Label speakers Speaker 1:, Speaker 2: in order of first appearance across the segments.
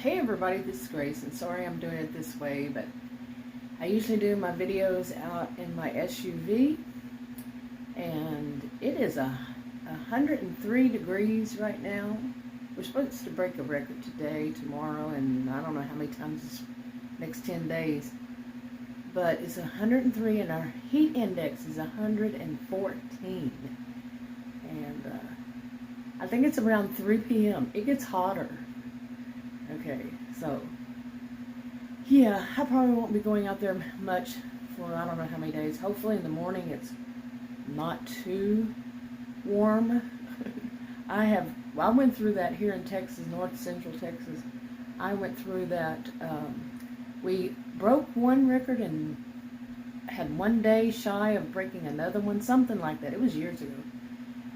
Speaker 1: Hey everybody, this is Grace, and sorry I'm doing it this way, but I usually do my videos out in my SUV, and it is 103 degrees right now. We're supposed to break a record today, tomorrow, and I don't know how many times this next 10 days, but it's 103 and our heat index is 114, and I think it's around 3 p.m. It gets hotter. Okay, so yeah, I probably won't be going out there much for I don't know how many days. Hopefully in the morning it's not too warm. I went through that here in Texas, north central Texas. I went through that. We broke one record and had one day shy of breaking another one, something like that. It was years ago,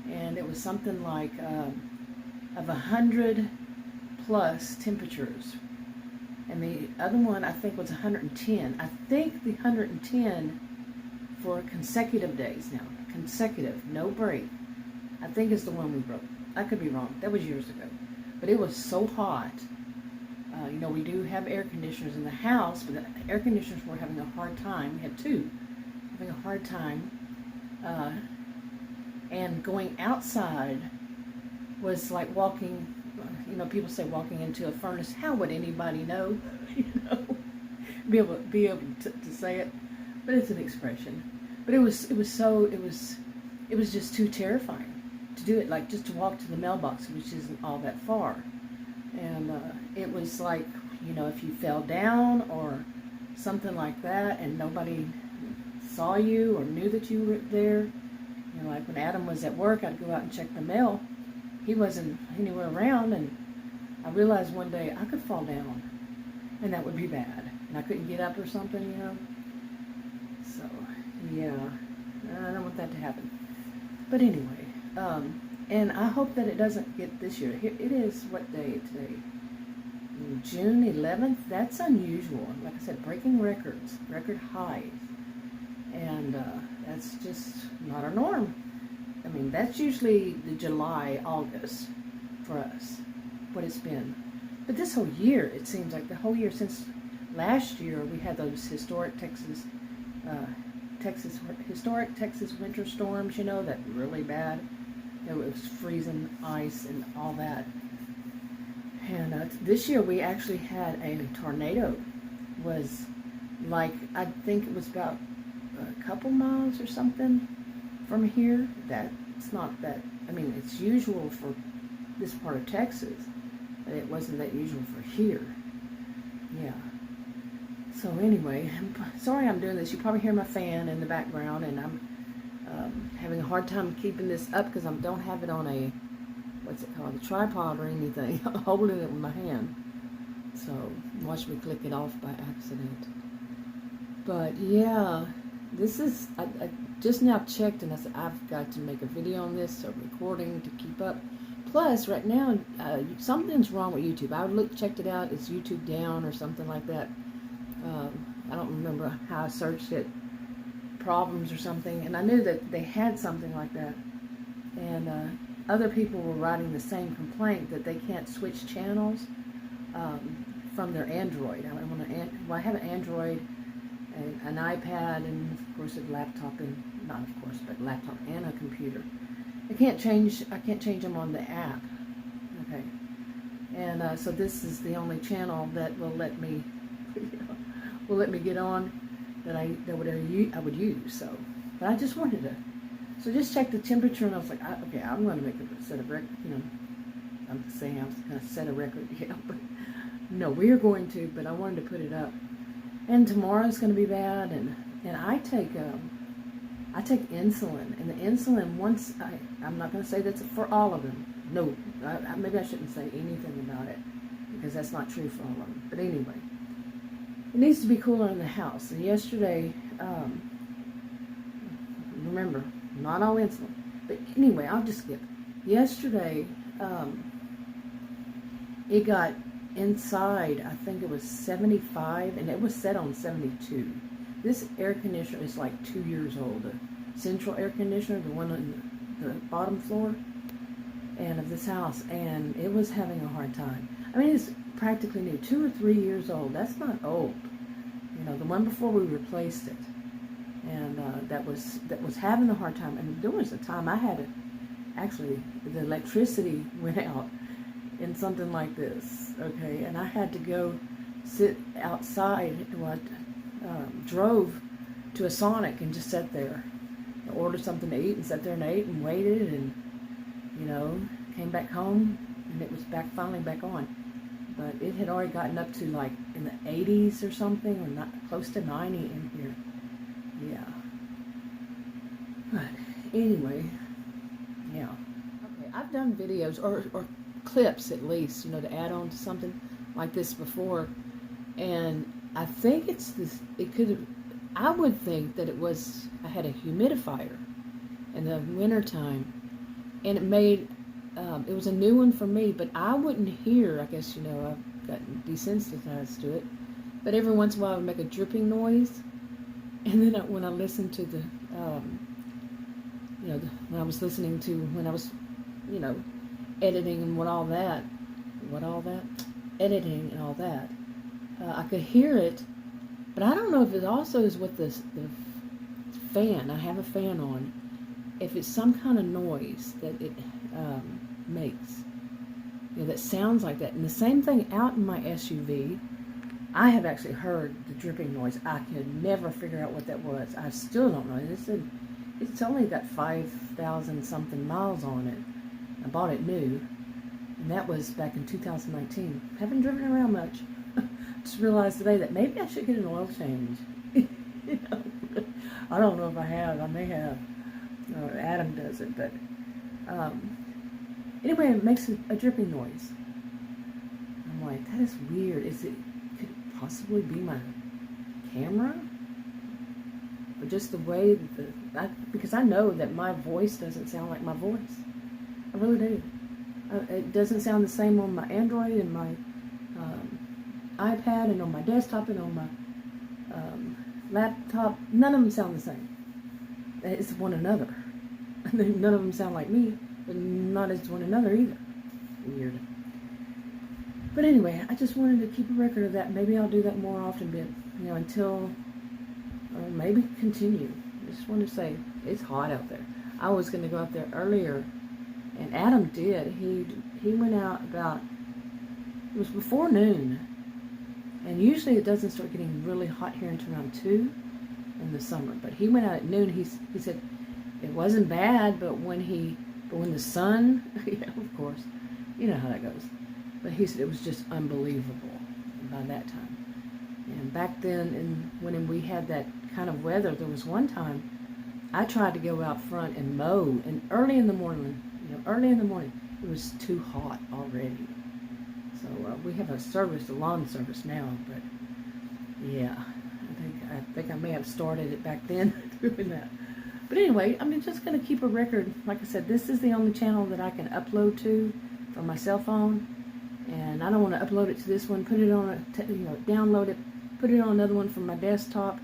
Speaker 1: and it was something like of 100 plus temperatures, and the other one I think was 110. I think the 110 for consecutive days now, consecutive, no break, I think is the one we broke. I could be wrong. That was years ago, but it was so hot. You know, we do have air conditioners in the house, but the air conditioners were having a hard time. We had two having a hard time, and going outside was like walking. You know, people say walking into a furnace. How would anybody know? You know, be able to say it, but it's an expression. But it was just too terrifying to do it. Like just to walk to the mailbox, which isn't all that far, and it was like, you know, if you fell down or something like that, and nobody saw you or knew that you were there. You know, like when Adam was at work, I'd go out and check the mail. He wasn't anywhere around, and I realized one day I could fall down, and that would be bad, and I couldn't get up or something, you know. So, yeah, I don't want that to happen. But anyway, and I hope that it doesn't get this year. Here, it is, what day today? June 11th? That's unusual. Like I said, breaking records, record highs, and that's just not our norm. I mean, that's usually the July, August for us, what it's been. But this whole year, it seems like the whole year since last year, we had those historic Texas winter storms, you know, that really bad. It was freezing ice and all that. And this year we actually had a tornado. Was like, I think it was about a couple miles or something from here. That's not that, I mean, it's usual for this part of Texas, but it wasn't that usual for here. Yeah. So anyway, sorry I'm doing this. You probably hear my fan in the background, and I'm having a hard time keeping this up because I don't have it on a, what's it called, a tripod or anything. I'm holding it with my hand. So watch me click it off by accident. But yeah, this is, I just now checked, and I said I've got to make a video on this, a recording to keep up. Plus, right now, something's wrong with YouTube. I checked it out. It's YouTube down or something like that. I don't remember how I searched it. Problems or something, and I knew that they had something like that. And other people were writing the same complaint that they can't switch channels from their Android. I have an Android, an iPad, and of course a laptop, and not of course, but laptop and a computer. I can't change them on the app. Okay, and so this is the only channel that will let me get on that I would use. So, but I just wanted to. So just check the temperature, and I was like, okay, I'm going to make a set of record. You know, I'm saying I was going to set a record, yeah, but no, we are going to. But I wanted to put it up. And tomorrow's going to be bad, and I take insulin, and the insulin, I'm not going to say that's for all of them. No, maybe I shouldn't say anything about it, because that's not true for all of them. But anyway, it needs to be cooler in the house. And yesterday, remember, not all insulin. But anyway, I'll just skip. Yesterday, it got inside, I think it was 75, and it was set on 72. This air conditioner is like 2 years old. The central air conditioner, the one on the bottom floor. and of this house, and it was having a hard time. I mean, it's practically new, 2 or 3 years old. That's not old. You know, the one before we replaced it, and that was having a hard time. And there was a time I had to actually, the electricity went out in something like this, okay, and I had to go sit outside. Well, I drove to a Sonic and just sat there, ordered something to eat and sat there and ate and waited, and you know, came back home and it was finally back on. But it had already gotten up to like in the 80s or something, or not close to 90 in here. Yeah. But anyway, yeah. Okay, I've done videos or clips at least, you know, to add on to something like this before, and I think it's this. It could have. I would think that it was. I had a humidifier in the wintertime, and it made. It was a new one for me, but I wouldn't hear. I guess, you know, I've gotten desensitized to it, but every once in a while I would make a dripping noise, and then when I listened to the, you know, when I was listening to when I was, you know, editing and editing and all that, I could hear it, but I don't know if it also is what the fan. I have a fan on. If it's some kind of noise that it makes, you know, that sounds like that. And the same thing out in my SUV, I have actually heard the dripping noise. I could never figure out what that was. I still don't know. It's only got 5,000 something miles on it. I bought it new, and that was back in 2019. Haven't driven around much. Just realized today that maybe I should get an oil change. You know? I don't know if I have. I may have. Adam does it, but anyway, it makes a dripping noise. I'm like, that is weird. Could it possibly be my camera? Or just the way that because I know that my voice doesn't sound like my voice. I really do. It doesn't sound the same on my Android and my iPad and on my desktop and on my laptop. None of them sound the same. It's one another. None of them sound like me, but not as one another either. Weird. But anyway, I just wanted to keep a record of that. Maybe I'll do that more often, but you know, until maybe continue. I just wanted to say it's hot out there. I was going to go out there earlier, and Adam did. He went out about, it was before noon, and usually it doesn't start getting really hot here until around 2 in the summer. But he went out at noon. He said it wasn't bad, but when the sun, yeah, of course, you know how that goes. But he said it was just unbelievable by that time. And back then, when we had that kind of weather, there was one time I tried to go out front and mow, and early in the morning, it was too hot already. So we have a lawn service now, but yeah, I think I may have started it back then doing that. But anyway, I'm just going to keep a record. Like I said, this is the only channel that I can upload to from my cell phone, and I don't want to upload it to this one, put it on download it, put it on another one from my desktop.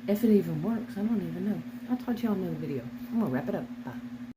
Speaker 1: If it even works, I don't even know. I'll talk to you all in another video. I'm going to wrap it up. Bye.